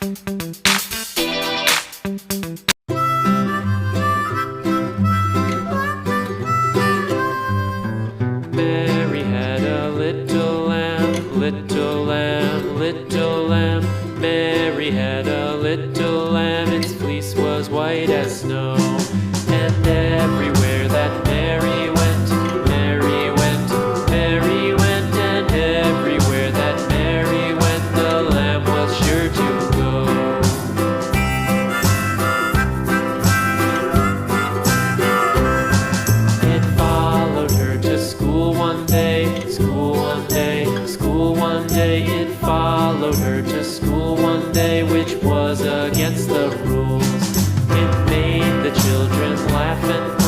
Mary had a little lamb, little lamb, little lamb. Mary had a little lamb, its fleece was white as snow. And everywhere that Mary went, Mary went, Mary went. And everywhere that Mary went, the lamb was sure to go. It followed her to school one day, school one day, school one day. It followed her to school one day, which was against the rules. It made the children laugh and